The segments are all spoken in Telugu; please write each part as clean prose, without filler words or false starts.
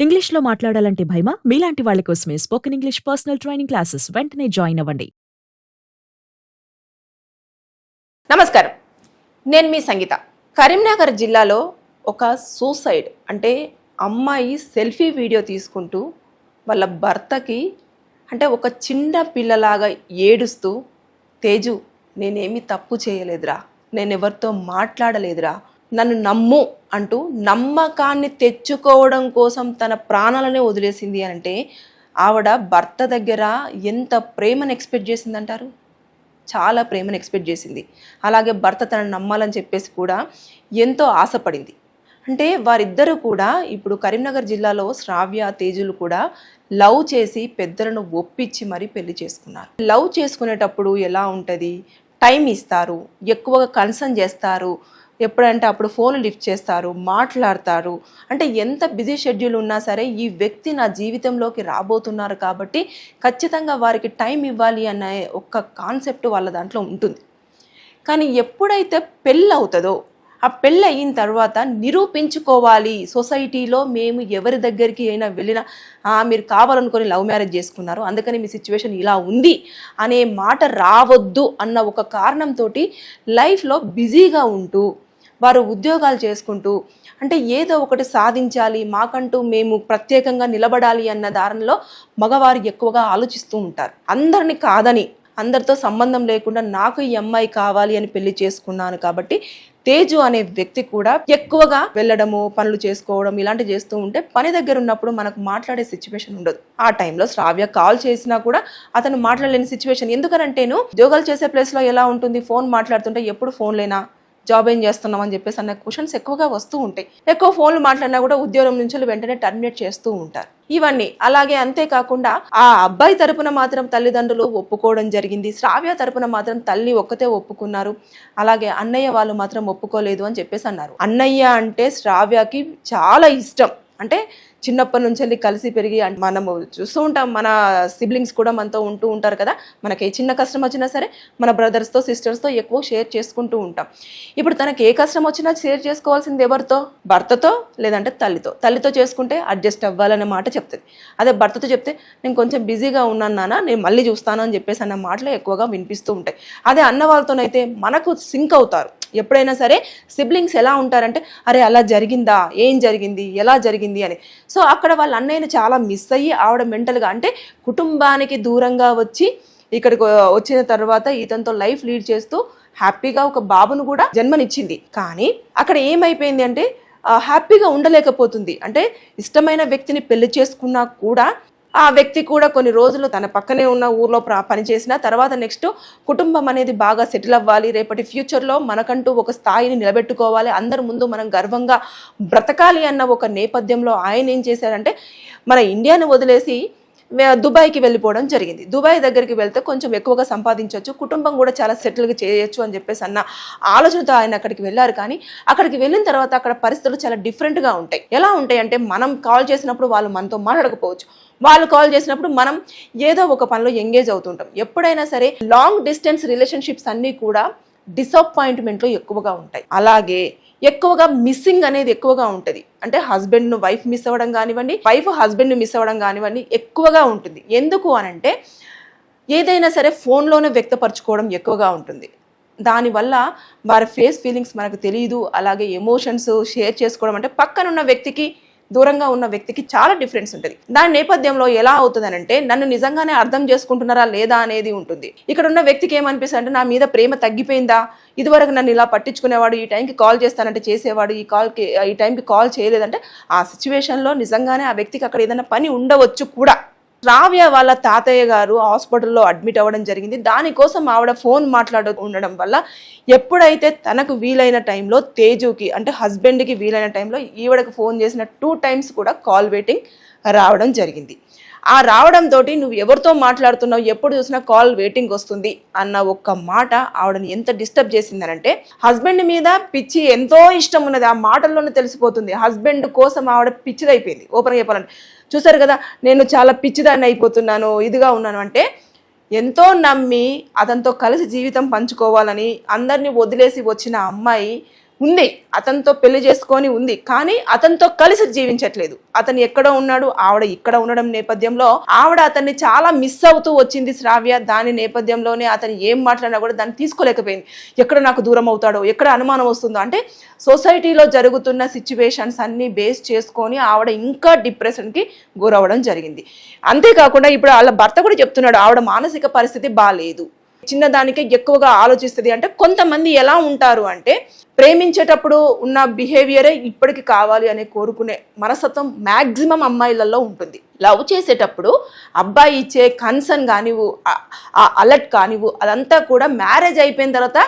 ఇంగ్లీష్‌లో మాట్లాడాలంటే భయమా? మీలాంటి వాళ్ళ కోసమే spoken English personal training classes వెంటనే జాయిన్ అవ్వండి. నమస్కారం. నేను మీ సంగీత. కరీంనగర్ జిల్లాలో ఒక సూసైడ్ అంటే అమ్మాయి సెల్ఫీ వీడియో తీసుకుంటూ వాళ్ళ భర్తకి అంటే ఒక చిన్న పిల్లలాగా ఏడుస్తూ, తేజు నేనేమి తప్పు చేయలేదురా, నేనెవరితో మాట్లాడలేదురా, నన్ను నమ్ము అంటూ నమ్మకాన్ని తెచ్చుకోవడం కోసం తన ప్రాణాలనే వదిలేసింది అంటే ఆవిడ భర్త దగ్గర ఎంత ప్రేమను ఎక్స్పెక్ట్ చేసిందంటారు? చాలా ప్రేమను ఎక్స్పెక్ట్ చేసింది. అలాగే భర్త తనను నమ్మాలని చెప్పేసి కూడా ఎంతో ఆశపడింది. అంటే వారిద్దరూ కూడా ఇప్పుడు కరీంనగర్ జిల్లాలో శ్రావ్య, తేజులు కూడా లవ్ చేసి పెద్దలను ఒప్పించి మరీ పెళ్లి చేసుకున్నారు. లవ్ చేసుకునేటప్పుడు ఎలా ఉంటుంది, టైం ఇస్తారు, ఎక్కువగా కన్సర్న్ చేస్తారు, ఎప్పుడంటే అప్పుడు ఫోన్ లిఫ్ట్ చేస్తారు, మాట్లాడతారు. అంటే ఎంత బిజీ షెడ్యూల్ ఉన్నా సరే ఈ వ్యక్తి నా జీవితంలోకి రాబోతున్నారు కాబట్టి ఖచ్చితంగా వారికి టైం ఇవ్వాలి అనే ఒక కాన్సెప్ట్ వాళ్ళ దాంట్లో ఉంటుంది. కానీ ఎప్పుడైతే పెళ్ళి అవుతుందో ఆ పెళ్ళి అయిన తర్వాత నిరూపించుకోవాలి, సొసైటీలో మేము ఎవరి దగ్గరికి అయినా వెళ్ళినా మీరు కావాలనుకొని లవ్ మ్యారేజ్ చేసుకున్నారు, అందుకని మీ సిచ్యువేషన్ ఇలా ఉంది అనే మాట రావద్దు అన్న ఒక కారణంతో లైఫ్లో బిజీగా ఉంటూ వారు ఉద్యోగాలు చేసుకుంటూ అంటే ఏదో ఒకటి సాధించాలి, మాకంటూ మేము ప్రత్యేకంగా నిలబడాలి అన్న దారిలో మగవారు ఎక్కువగా ఆలోచిస్తూ ఉంటారు. అందరిని కాదని, అందరితో సంబంధం లేకుండా నాకు ఈ అమ్మాయి కావాలి అని పెళ్లి చేసుకున్నాను కాబట్టి తేజు అనే వ్యక్తి కూడా ఎక్కువగా వెళ్ళడము, పనులు చేసుకోవడం ఇలాంటివి చేస్తూ ఉంటే పని దగ్గర ఉన్నప్పుడు మనకు మాట్లాడే సిచ్యువేషన్ ఉండదు. ఆ టైంలో శ్రావ్య కాల్ చేసినా కూడా అతను మాట్లాడలేని సిచ్యువేషన్. ఎందుకనంటేను ఉద్యోగాలు చేసే ప్లేస్లో ఎలా ఉంటుంది, ఫోన్ మాట్లాడుతుంటే ఎప్పుడు ఫోన్ లేనా, జాబ్ ఏం చేస్తున్నాం అని చెప్పేసి అన్న క్వశ్చన్స్ ఎక్కువగా వస్తూ ఉంటాయి. ఎక్కువ ఫోన్లు మాట్లాడినా కూడా ఉద్యోగం నుంచి వెంటనే టర్మినేట్ చేస్తూ ఉంటారు. ఇవన్నీ అలాగే అంతేకాకుండా ఆ అబ్బాయి తరపున మాత్రం తల్లిదండ్రులు ఒప్పుకోవడం జరిగింది, శ్రావ్య తరపున మాత్రం తల్లి ఒక్కతే ఒప్పుకున్నారు, అలాగే అన్నయ్య వాళ్ళు మాత్రం ఒప్పుకోలేదు అని చెప్పేసి అన్నారు. అన్నయ్య అంటే శ్రావ్యకి చాలా ఇష్టం. అంటే చిన్నప్పటి నుంచి వెళ్ళి కలిసి పెరిగి మనము చూస్తూ ఉంటాం, మన సిబ్లింగ్స్ కూడా మనతో ఉంటూ ఉంటారు కదా, మనకి ఏ చిన్న కష్టం వచ్చినా సరే మన బ్రదర్స్తో సిస్టర్స్తో ఎక్కువ షేర్ చేసుకుంటూ ఉంటాం. ఇప్పుడు తనకి ఏ కష్టం వచ్చినా షేర్ చేసుకోవాల్సింది ఎవరితో? భర్తతో, లేదంటే తల్లితో చేసుకుంటే అడ్జస్ట్ అవ్వాలనే మాట చెప్తుంది. అదే భర్తతో చెప్తే నేను కొంచెం బిజీగా ఉన్నాను నాన్న, నేను మళ్ళీ చూస్తాను అని చెప్పేసి అన్న మాటలు ఎక్కువగా వినిపిస్తూ ఉంటాయి. అదే అన్న వాళ్ళతోనైతే మనకు సింక్ అవుతారు. ఎప్పుడైనా సరే సిబ్లింగ్స్ ఎలా ఉంటారంటే అరే అలా జరిగిందా, ఏం జరిగింది, ఎలా జరిగింది అని. సో అక్కడ వాళ్ళ అన్నయ్యని చాలా మిస్ అయ్యి ఆవిడ మెంటల్గా అంటే కుటుంబానికి దూరంగా వచ్చి ఇక్కడికి వచ్చిన తర్వాత ఇతనితో లైఫ్ లీడ్ చేస్తూ హ్యాపీగా ఒక బాబును కూడా జన్మనిచ్చింది. కానీ అక్కడ ఏమైపోయింది అంటే హ్యాపీగా ఉండలేకపోతుంది. అంటే ఇష్టమైన వ్యక్తిని పెళ్లి చేసుకున్నా కూడా ఆ వ్యక్తి కూడా కొన్ని రోజులు తన పక్కనే ఉన్న ఊర్లో పనిచేసిన తర్వాత నెక్స్ట్ కుటుంబం అనేది బాగా సెటిల్ అవ్వాలి, రేపటి ఫ్యూచర్లో మనకంటూ ఒక స్థాయిని నిలబెట్టుకోవాలి, అందరి ముందు మనం గర్వంగా బ్రతకాలి అన్న ఒక నేపథ్యంలో ఆయన ఏం చేశారంటే మన ఇండియాని వదిలేసి దుబాయ్కి వెళ్ళిపోవడం జరిగింది. దుబాయ్ దగ్గరికి వెళ్తే కొంచెం ఎక్కువగా సంపాదించవచ్చు, కుటుంబం కూడా చాలా సెటిల్గా చేయొచ్చు అని చెప్పేసి అన్న ఆలోచనతో ఆయన అక్కడికి వెళ్ళారు. కానీ అక్కడికి వెళ్ళిన తర్వాత అక్కడ పరిస్థితులు చాలా డిఫరెంట్గా ఉంటాయి. ఎలా ఉంటాయి అంటే మనం కాల్ చేసినప్పుడు వాళ్ళు మనతో మాట్లాడకపోవచ్చు, వాళ్ళు కాల్ చేసినప్పుడు మనం ఏదో ఒక పనిలో ఎంగేజ్ అవుతుంటాం. ఎప్పుడైనా సరే లాంగ్ డిస్టెన్స్ రిలేషన్షిప్స్ అన్నీ కూడా డిసప్పాయింట్మెంట్లో ఎక్కువగా ఉంటాయి. అలాగే ఎక్కువగా మిస్సింగ్ అనేది ఎక్కువగా ఉంటుంది. అంటే హస్బెండ్ను వైఫ్ మిస్ అవ్వడం కానివ్వండి, వైఫ్ హస్బెండ్ను మిస్ అవ్వడం కానివ్వండి ఎక్కువగా ఉంటుంది. ఎందుకు అనంటే ఏదైనా సరే ఫోన్లోనే వ్యక్తపరచుకోవడం ఎక్కువగా ఉంటుంది. దానివల్ల వారి ఫేస్ ఫీలింగ్స్ మనకు తెలియదు. అలాగే ఎమోషన్స్ షేర్ చేసుకోవడం అంటే పక్కనున్న వ్యక్తికి దూరంగా ఉన్న వ్యక్తికి చాలా డిఫరెన్స్ ఉంటుంది. దాని నేపథ్యంలో ఎలా అవుతుంది అంటే నన్ను నిజంగానే అర్థం చేసుకుంటున్నారా లేదా అనేది ఉంటుంది. ఇక్కడ ఉన్న వ్యక్తికి ఏమనిపిస్తుంది అంటే నా మీద ప్రేమ తగ్గిపోయిందా, ఇదివరకు నన్ను ఇలా పట్టించుకునేవాడు, ఈ టైంకి కాల్ చేస్తానంటే చేసేవాడు, ఈ టైంకి కాల్ చేయలేదంటే ఆ సిచ్యువేషన్లో నిజంగానే ఆ వ్యక్తికి అక్కడ ఏదైనా పని ఉండవచ్చు కూడా. శ్రావ్య వాళ్ళ తాతయ్య గారు హాస్పిటల్లో అడ్మిట్ అవ్వడం జరిగింది. దానికోసం ఆవిడ ఫోన్ ఉండడం వల్ల ఎప్పుడైతే తనకు వీలైన టైంలో తేజుకి అంటే హస్బెండ్కి వీలైన టైంలో ఈవిడకి ఫోన్ చేసిన 2 times కూడా కాల్ వెయిటింగ్ రావడం జరిగింది. ఆ రావడంతో నువ్వు ఎవరితో మాట్లాడుతున్నావు, ఎప్పుడు చూసినా కాల్ వెయిటింగ్ వస్తుంది అన్న ఒక్క మాట ఆవిడని ఎంత డిస్టర్బ్ చేసిందనంటే హస్బెండ్ మీద పిచ్చి ఎంతో ఇష్టం ఉన్నది, ఆ మాటల్లోనే తెలిసిపోతుంది. హస్బెండ్ కోసం ఆవిడ పిచ్చిదైపోయింది. ఓపెన్గా చెప్పాలంటే చూసారు కదా, నేను చాలా పిచ్చిదాన్ని అయిపోతున్నాను, ఇదిగా ఉన్నాను అంటే ఎంతో నమ్మి అతనితో కలిసి జీవితం పంచుకోవాలని అందరినీ వదిలేసి వచ్చిన అమ్మాయి ఉంది, అతనితో పెళ్లి చేసుకొని ఉంది, కానీ అతనితో కలిసి జీవించట్లేదు. అతను ఎక్కడో ఉన్నాడు, ఆవిడ ఇక్కడ ఉండడం నేపథ్యంలో ఆవిడ అతన్ని చాలా మిస్ అవుతూ వచ్చింది శ్రావ్య. దాని నేపథ్యంలోనే అతను ఏం మాట్లాడినా కూడా దాన్ని తీసుకోలేకపోయింది. ఎక్కడ నాకు దూరం అవుతాడో, ఎక్కడ అనుమానం వస్తుందో, అంటే సొసైటీలో జరుగుతున్న సిచ్యువేషన్స్ అన్ని బేస్ చేసుకొని ఆవిడ ఇంకా డిప్రెషన్కి గురవడం జరిగింది. అంతేకాకుండా ఇప్పుడు వాళ్ళ భర్త కూడా చెప్తున్నాడు ఆవిడ మానసిక పరిస్థితి బాగాలేదు, చిన్నదానికే ఎక్కువగా ఆలోచిస్తుంది. అంటే కొంతమంది ఎలా ఉంటారు అంటే ప్రేమించేటప్పుడు ఉన్న బిహేవియరే ఇప్పటికి కావాలి అనే కోరుకునే మనస్తత్వం మ్యాక్సిమం అమ్మాయిలలో ఉంటుంది. లవ్ చేసేటప్పుడు అబ్బాయి ఇచ్చే కన్సర్న్ కానివ్వు, అలర్ట్ కానివ్వు, అదంతా కూడా మ్యారేజ్ అయిపోయిన తర్వాత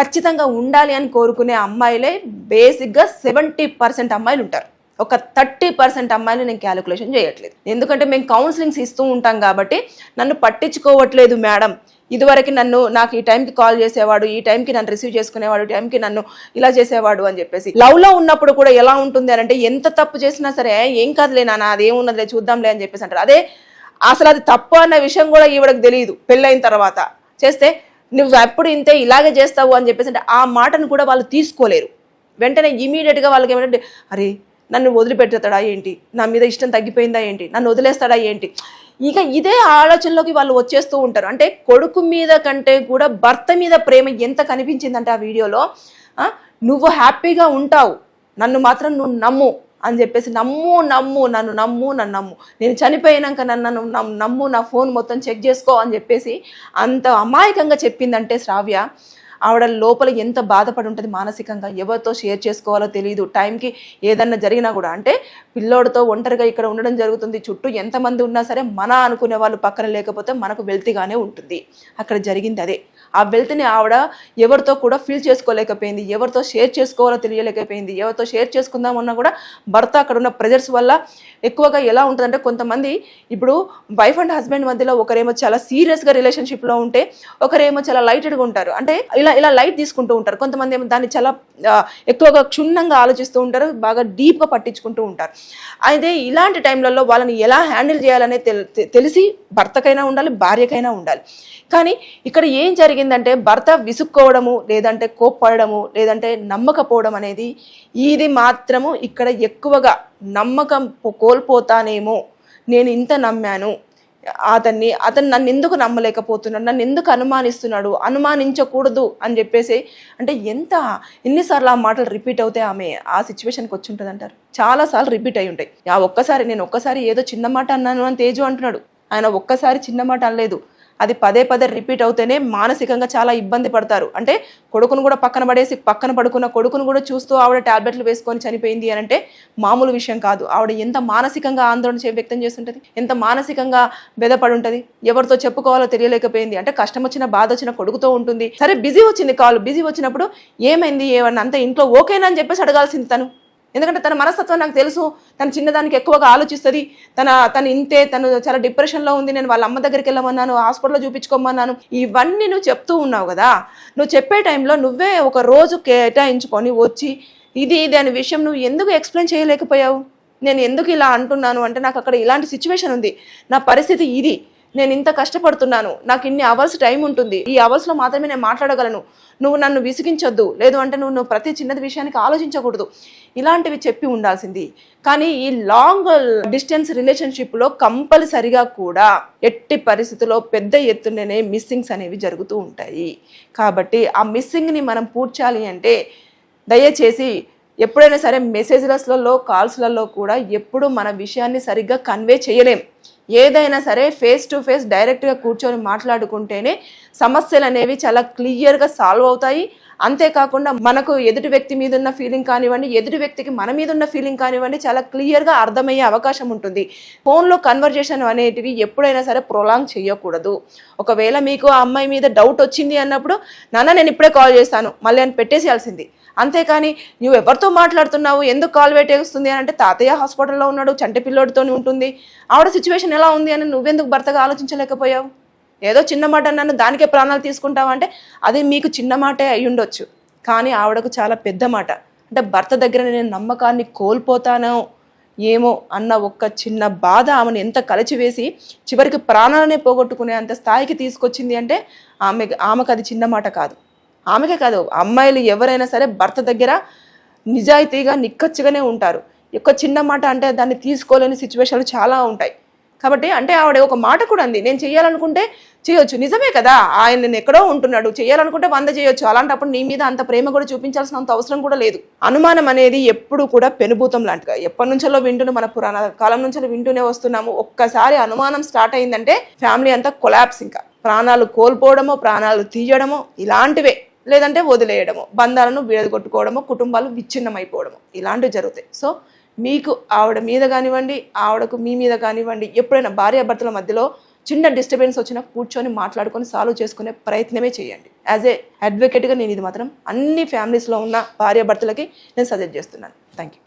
ఖచ్చితంగా ఉండాలి అని కోరుకునే అమ్మాయిలే బేసిక్గా 70% అమ్మాయిలు ఉంటారు. ఒక 30% అమ్మాయిలు నేను క్యాలిక్యులేషన్ చేయట్లేదు, ఎందుకంటే మేము కౌన్సిలింగ్స్ ఇస్తూ ఉంటాం కాబట్టి. నన్ను పట్టించుకోవట్లేదు మేడం, ఇదివరకు నాకు ఈ టైంకి కాల్ చేసేవాడు, ఈ టైంకి నన్ను రిసీవ్ చేసుకునేవాడు, ఈ టైంకి నన్ను ఇలా చేసేవాడు అని చెప్పేసి. లవ్లో ఉన్నప్పుడు కూడా ఎలా ఉంటుంది అని అంటే ఎంత తప్పు చేసినా సరే ఏం కాదులే నాన్న, అదేమున్నదిలే చూద్దాంలే అని చెప్పేసి అంటారు. అదే అసలు అది తప్పు అన్న విషయం కూడా ఈవిడకి తెలియదు. పెళ్ళైన తర్వాత చేస్తే నువ్వు ఎప్పుడు ఇంతే ఇలాగే చేస్తావు అని చెప్పేసి అంటే ఆ మాటను కూడా వాళ్ళు తీసుకోలేరు. వెంటనే ఇమీడియట్గా వాళ్ళకి ఏమంటే అరే నన్ను వదిలిపెడతాడా ఏంటి, నా మీద ఇష్టం తగ్గిపోయిందా ఏంటి, నన్ను వదిలేస్తాడా ఏంటి, ఇక ఇదే ఆలోచనలోకి వాళ్ళు వచ్చేస్తూ ఉంటారు. అంటే కొడుకు మీద కంటే కూడా భర్త మీద ప్రేమ ఎంత కనిపించిందంటే ఆ వీడియోలో, నువ్వు హ్యాపీగా ఉంటావు, నన్ను మాత్రం నువ్వు నమ్ము అని చెప్పేసి, నన్ను నమ్ము, నేను చనిపోయినాక నన్ను నమ్ము, నా ఫోన్ మొత్తం చెక్ చేసుకో అని చెప్పేసి అంత అమాయకంగా చెప్పిందంటే శ్రావ్య, ఆవిడ లోపల ఎంత బాధపడి ఉంటుంది మానసికంగా. ఎవరితో షేర్ చేసుకోవాలో తెలియదు. టైంకి ఏదన్నా జరిగినా కూడా, అంటే పిల్లోడితో ఒంటరిగా ఇక్కడ ఉండడం జరుగుతుంది, చుట్టూ ఎంతమంది ఉన్నా సరే మన అనుకునే వాళ్ళు పక్కన లేకపోతే మనకు వెల్తిగానే ఉంటుంది. అక్కడ జరిగింది అదే. ఆ వెల్త్ని ఆవిడ ఎవరితో కూడా ఫీల్ చేసుకోలేకపోయింది, ఎవరితో షేర్ చేసుకోవాలో తెలియలేకపోయింది. ఎవరితో షేర్ చేసుకుందామన్నా కూడా భర్త అక్కడ ఉన్న ప్రెజర్స్ వల్ల ఎక్కువగా ఎలా ఉంటుందంటే, కొంతమంది ఇప్పుడు వైఫ్ అండ్ హస్బెండ్ మధ్యలో ఒకరేమో చాలా సీరియస్గా రిలేషన్షిప్లో ఉంటే ఒకరేమో చాలా లైటెడ్గా ఉంటారు, అంటే ఇలా లైట్ తీసుకుంటూ ఉంటారు. కొంతమంది ఏమో దాన్ని చాలా ఎక్కువగా క్షుణ్ణంగా ఆలోచిస్తూ ఉంటారు, బాగా డీప్గా పట్టించుకుంటూ ఉంటారు. అయితే ఇలాంటి టైంలలో వాళ్ళని ఎలా హ్యాండిల్ చేయాలనే తెలిసి భర్తకైనా ఉండాలి, భార్యకైనా ఉండాలి. కానీ ఇక్కడ ఏం జరిగిందంటే భర్త విసుక్కోవడము, లేదంటే కోప్పడము, లేదంటే నమ్మకపోవడం అనేది, ఇది మాత్రము ఇక్కడ ఎక్కువగా నమ్మకం కోల్పోతానేమో, నేను ఇంత నమ్మాను అతను నన్ను ఎందుకు నమ్మలేకపోతున్నాడు, నన్ను ఎందుకు అనుమానిస్తున్నాడు, అనుమానించకూడదు అని చెప్పేసి. అంటే ఎన్నిసార్లు ఆ మాటలు రిపీట్ అవుతే ఆమె ఆ సిచ్యువేషన్కి వచ్చి ఉంటుంది అంటారు. చాలాసార్లు రిపీట్ అయి ఉంటాయి. నేను ఒక్కసారి ఏదో చిన్న మాట అన్నాను అని తేజు అంటున్నాడు. ఆయన ఒక్కసారి చిన్న మాట అనలేదు, అది పదే రిపీట్ అవుతేనే మానసికంగా చాలా ఇబ్బంది పడతారు. అంటే కొడుకును కూడా పక్కన పడేసి పక్కన పడుకున్న కొడుకును కూడా చూస్తూ ఆవిడ టాబ్లెట్లు వేసుకొని చనిపోయింది అని అంటే మామూలు విషయం కాదు. ఆవిడ ఎంత మానసికంగా ఆందోళన వ్యక్తం చేస్తుంటుంది, ఎంత మానసికంగా బెదపడి ఉంటుంది, ఎవరితో చెప్పుకోవాలో తెలియలేకపోయింది. అంటే కష్టం వచ్చిన బాధ వచ్చిన కొడుకుతో ఉంటుంది. సరే బిజీ వచ్చింది కాల్, బిజీ వచ్చినప్పుడు ఏమైంది ఏమన్నా అంత ఇంట్లో ఓకేనా అని చెప్పేసి అడగాల్సింది తను. ఎందుకంటే తన మనస్తత్వం నాకు తెలుసు, తను చిన్నదానికి ఎక్కువగా ఆలోచిస్తుంది, తను ఇంతే, తను చాలా డిప్రెషన్లో ఉంది, నేను వాళ్ళ అమ్మ దగ్గరికి వెళ్ళమన్నాను, హాస్పిటల్లో చూపించుకోమన్నాను, ఇవన్నీ నువ్వు చెప్తూ ఉన్నావు కదా. నువ్వు చెప్పే టైంలో నువ్వే ఒక రోజు కేటాయించుకొని వచ్చి ఇది అనే విషయం నువ్వు ఎందుకు ఎక్స్ప్లెయిన్ చేయలేకపోయావు? నేను ఎందుకు ఇలా అంటున్నాను అంటే, నాకు అక్కడ ఇలాంటి సిచ్యువేషన్ ఉంది, నా పరిస్థితి ఇది, నేను ఇంత కష్టపడుతున్నాను, నాకు ఇన్ని అవర్స్ టైం ఉంటుంది, ఈ అవర్స్లో మాత్రమే నేను మాట్లాడగలను, నువ్వు నన్ను విసిగించొద్దు, లేదు అంటే నువ్వు ప్రతి చిన్నది విషయానికి ఆలోచించకూడదు, ఇలాంటివి చెప్పి ఉండాల్సింది. కానీ ఈ లాంగ్ డిస్టెన్స్ రిలేషన్షిప్లో కంపల్సరిగా కూడా ఎట్టి పరిస్థితుల్లో పెద్ద ఎత్తుననే మిస్సింగ్స్ అనేవి జరుగుతూ ఉంటాయి. కాబట్టి ఆ మిస్సింగ్ని మనం పూడ్చాలి అంటే దయచేసి ఎప్పుడైనా సరే మెసేజ్లలో కాల్స్లలో కూడా ఎప్పుడు మన విషయాన్ని సరిగ్గా కన్వే చేయలేం. ఏదైనా సరే ఫేస్ టు ఫేస్ డైరెక్ట్గా కూర్చొని మాట్లాడుకుంటేనే సమస్యలు అనేవి చాలా క్లియర్గా సాల్వ్ అవుతాయి. అంతేకాకుండా మనకు ఎదుటి వ్యక్తి మీద ఉన్న ఫీలింగ్ కానివ్వండి, ఎదుటి వ్యక్తికి మన మీద ఉన్న ఫీలింగ్ కానివ్వండి, చాలా క్లియర్గా అర్థమయ్యే అవకాశం ఉంటుంది. ఫోన్లో కన్వర్జేషన్ అనేటివి ఎప్పుడైనా సరే ప్రొలాంగ్ చేయకూడదు. ఒకవేళ మీకు ఆ అమ్మాయి మీద డౌట్ వచ్చింది అన్నప్పుడు, నాన్న నేను ఇప్పుడే కాల్ చేస్తాను మళ్ళీ అని పెట్టేసేయాల్సింది. అంతేకాని నువ్వు ఎవరితో మాట్లాడుతున్నావు, ఎందుకు కాల్ పెట్టేస్తుంది అని అంటే, తాతయ్య హాస్పిటల్లో ఉన్నాడు, చంటి పిల్లోడితో ఉంటుంది, ఆవిడ సిచ్యువేషన్ ఎలా ఉంది అని నువ్వెందుకు భర్తగా ఆలోచించలేకపోయావు? ఏదో చిన్న మాట అన్నాను దానికే ప్రాణాలు తీసుకుంటావు అంటే అది మీకు చిన్న మాటే అయి ఉండొచ్చు, కానీ ఆవిడకు చాలా పెద్ద మాట. అంటే భర్త దగ్గర నేను నమ్మకాన్ని కోల్పోతానో ఏమో అన్న ఒక్క చిన్న బాధ ఆమెను ఎంత కలిచివేసి చివరికి ప్రాణాలనే పోగొట్టుకునే అంత స్థాయికి తీసుకొచ్చింది అంటే ఆమెకు అది చిన్న మాట కాదు. ఆమెకే కాదు, అమ్మాయిలు ఎవరైనా సరే భర్త దగ్గర నిజాయితీగా నిక్కచ్చిగానే ఉంటారు. ఎక్కువ చిన్న మాట అంటే దాన్ని తీసుకోలేని సిచ్యువేషన్లు చాలా ఉంటాయి. కాబట్టి అంటే ఆవిడ ఒక మాట కూడా అంది, నేను చేయాలనుకుంటే చేయొచ్చు. నిజమే కదా, ఆయన నేను ఎక్కడో ఉంటున్నాడు, చేయాలనుకుంటే 100 చేయొచ్చు. అలాంటప్పుడు నీ మీద అంత ప్రేమ కూడా చూపించాల్సిన అంత అవసరం కూడా లేదు. అనుమానం అనేది ఎప్పుడు కూడా పెనుభూతం లాంటిగా, ఎప్పటి నుంచో వింటున్న మన పురాణ కాలం నుంచి వింటూనే వస్తున్నాము. ఒక్కసారి అనుమానం స్టార్ట్ అయిందంటే ఫ్యామిలీ అంతా కొలాప్స్, ఇంకా ప్రాణాలు కోల్పోవడమో ప్రాణాలు తీయడమో ఇలాంటివే, లేదంటే వదిలేయడము, బంధాలను విడగొట్టుకోవడము, కుటుంబాలు విచ్ఛిన్నమైపోవడము ఇలాంటివి జరుగుతాయి. సో మీకు ఆవిడ మీద కానివ్వండి, ఆవిడకు మీ మీద కానివ్వండి, ఎప్పుడైనా భార్యాభర్తల మధ్యలో చిన్న డిస్టర్బెన్స్ వచ్చినా కూర్చొని మాట్లాడుకొని సాల్వ్ చేసుకునే ప్రయత్నమే చేయండి. యాజ్ ఏ అడ్వకేట్గా నేను ఇది మాత్రం అన్ని ఫ్యామిలీస్లో ఉన్న భార్యాభర్తలకి నేను సజెస్ట్ చేస్తున్నాను. Thank you.